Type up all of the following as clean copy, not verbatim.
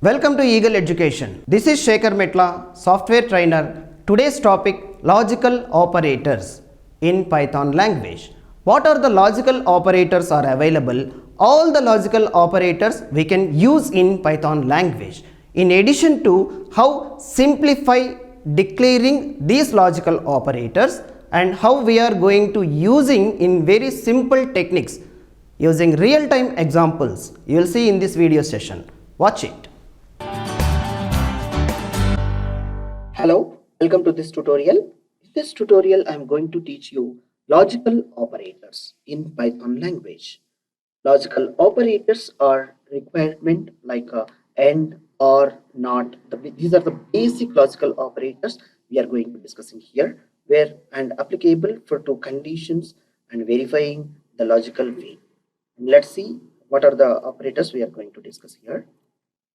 Welcome to Eagle Education. This is Sekhar Metla, software trainer. Today's topic, logical operators in Python language. What are the logical operators are available? All the logical operators we can use in Python language. In addition to how simplify declaring these logical operators and how we are going to using in very simple techniques using real-time examples, you will see in this video session. Watch it. Hello, welcome to this tutorial. In this tutorial, I am going to teach you logical operators in Python language. Logical operators are requirement like AND, OR, NOT. These are the basic logical operators we are going to discussing here, where and applicable for two conditions and verifying the logical way. And let's see what are the operators we are going to discuss here.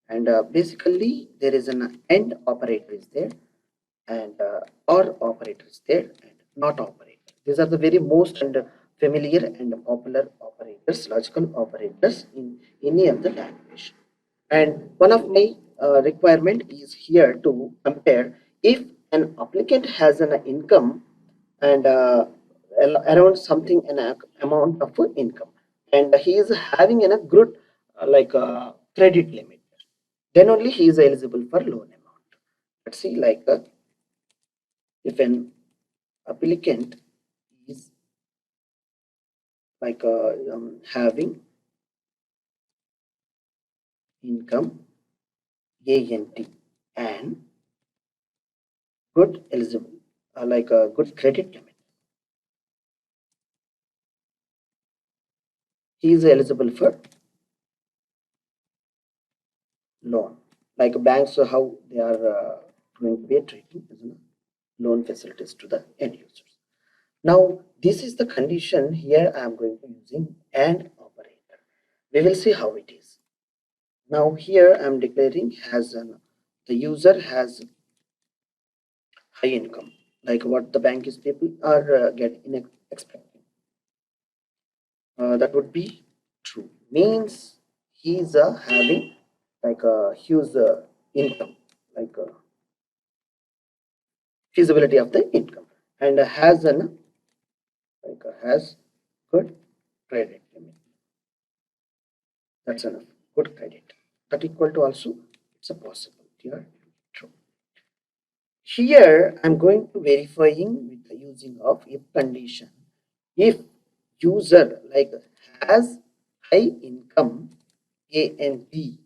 And basically, there is an AND operator is there, and OR operator is there, and NOT operator. These are the very most and familiar and popular operators, logical operators in any of the language. And one of my requirement is here to compare if an applicant has an income and around something an amount of income, and he is having a good credit limit, then only he is eligible for loan amount. Let's see, if an applicant is having income ANT and good eligible good credit limit, he is eligible for loan. Like banks, how they are going to be treating loan facilities to the end users. Now this is the condition. Here I am going to using AND operator. We will see how it is. Now here I am declaring the user has high income, like what the bank is people are getting expecting. That would be true, means he is having a huge income, feasibility of the income, and has has good credit limit. That's enough. Good credit. That equal to also it's a possible here. True. Here I'm going to verifying with the using of if condition. If user has high income A and B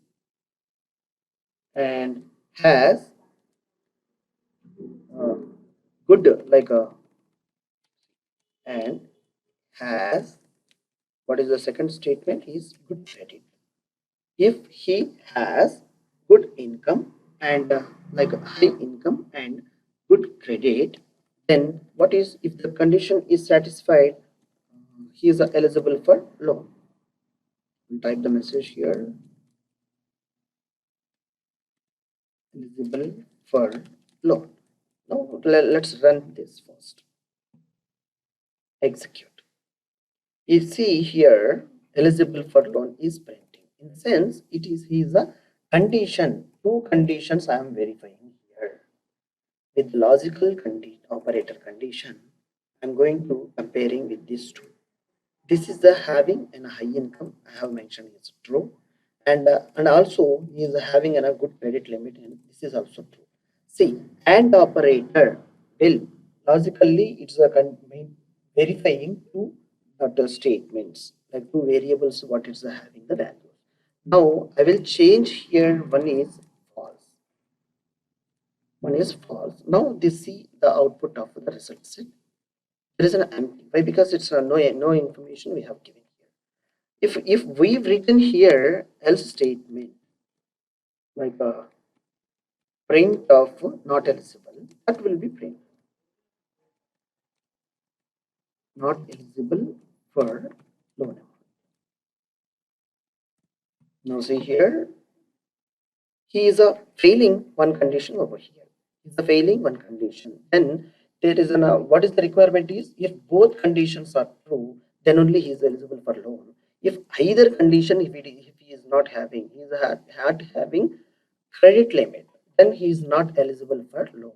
and has good and has, what is the second statement, is good credit. If he has good income and high income and good credit, then what is, if the condition is satisfied, he is eligible for loan. We'll type the message here, eligible for loan. Now let's run this first. Execute. You see here, eligible for loan is printing. In the sense, it is his a condition. Two conditions I am verifying here. With logical operator condition, I am going to comparing with these two. This is the having a high income. I have mentioned is true, and also he is having a good credit limit, and this is also true. See, AND operator will logically it's a verifying two statements, like two variables, what is having the value. Now I will change here, one is false, one is false. Now this see the output of the result set. There is an empty. Why? Because it's no information we have given here. If we've written here else statement like a print of not eligible, that will be print not eligible for loan amount. Now see here, he is failing one condition over here. He is failing one condition. Then there is what is the requirement is, if both conditions are true, then only he is eligible for loan. If either condition, if he is not having, he is having credit limit, then he is not eligible for loan.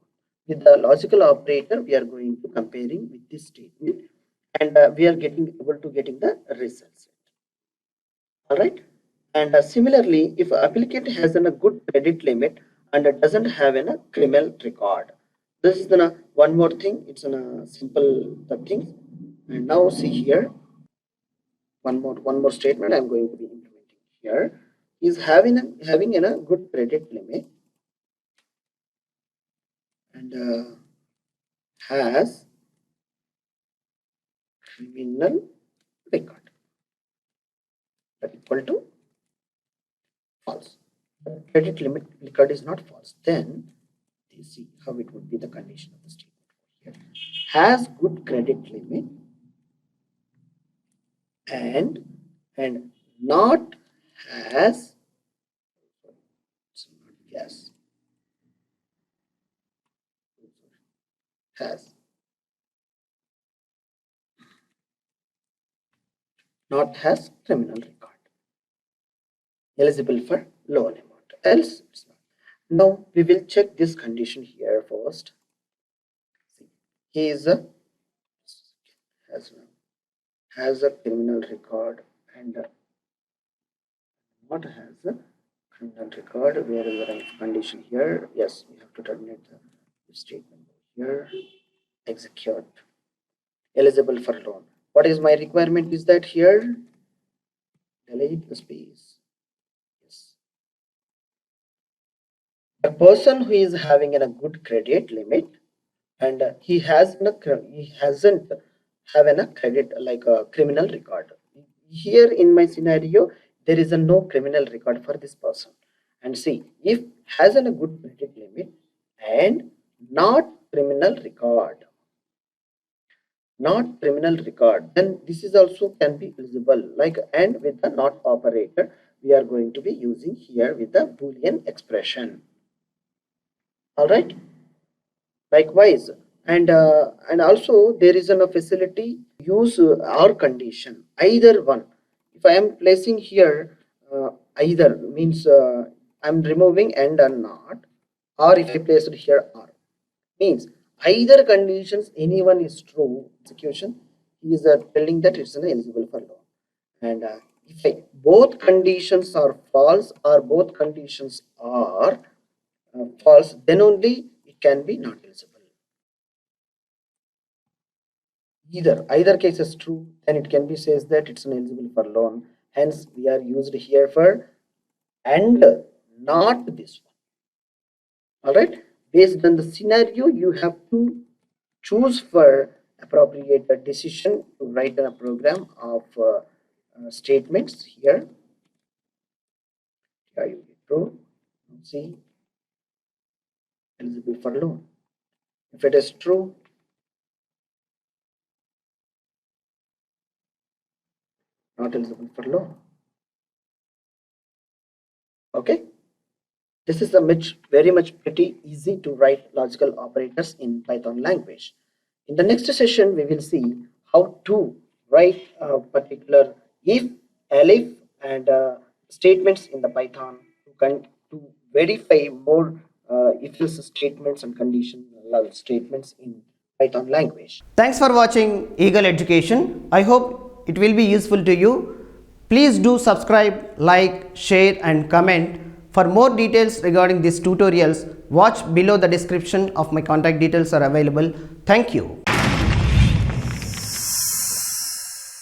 With the logical operator, we are going to comparing with this statement, and we are able to getting the results. All right. And similarly, if applicant has a good credit limit and doesn't have a criminal record, this is the one more thing. It's a simple thing. And now see here, one more statement I'm going to be implementing here is having a good credit limit and has criminal record, that equal to false. The credit limit record is not false. Then you see how it would be the condition of the statement here. Has good credit limit and not has yes has not has criminal record, eligible for loan amount, else it's not. Now we will check this condition here first. He is a has a criminal record and not has a criminal record. Where is the condition here? Yes, we have to terminate the statement here. Execute. Eligible for loan. What is my requirement is that here delete the space. Yes. A person who is having a good credit limit and he hasn't have a credit like a criminal record. Here in my scenario, there is no criminal record for this person. And see, if has a good credit limit and not criminal record, then this is also can be eligible, like, and with the not operator we are going to be using here with the Boolean expression. All right. Likewise, and also there is a facility use or condition, either one. If I am placing here either means I'm removing and or not, or if I place it here or means either conditions, anyone is true, execution, he is telling that it's eligible for loan. And if both conditions are false or both conditions are false, then only it can be not eligible. Either case is true, then it can be says that it's eligible for loan. Hence we are used here for and not this one. All right. Based on the scenario, you have to choose for appropriate decision to write a program of statements here. Here you get true. See, eligible for loan. If it is true, not eligible for loan. Okay. This is very much pretty easy to write logical operators in Python language. In the next session, we will see how to write a particular if, elif, and statements in the Python to verify more if-else statements and conditional statements in Python language. Thanks for watching Eagle Education. I hope it will be useful to you. Please do subscribe, like, share and comment. For more details regarding these tutorials, watch below. The description of my contact details are available. Thank you.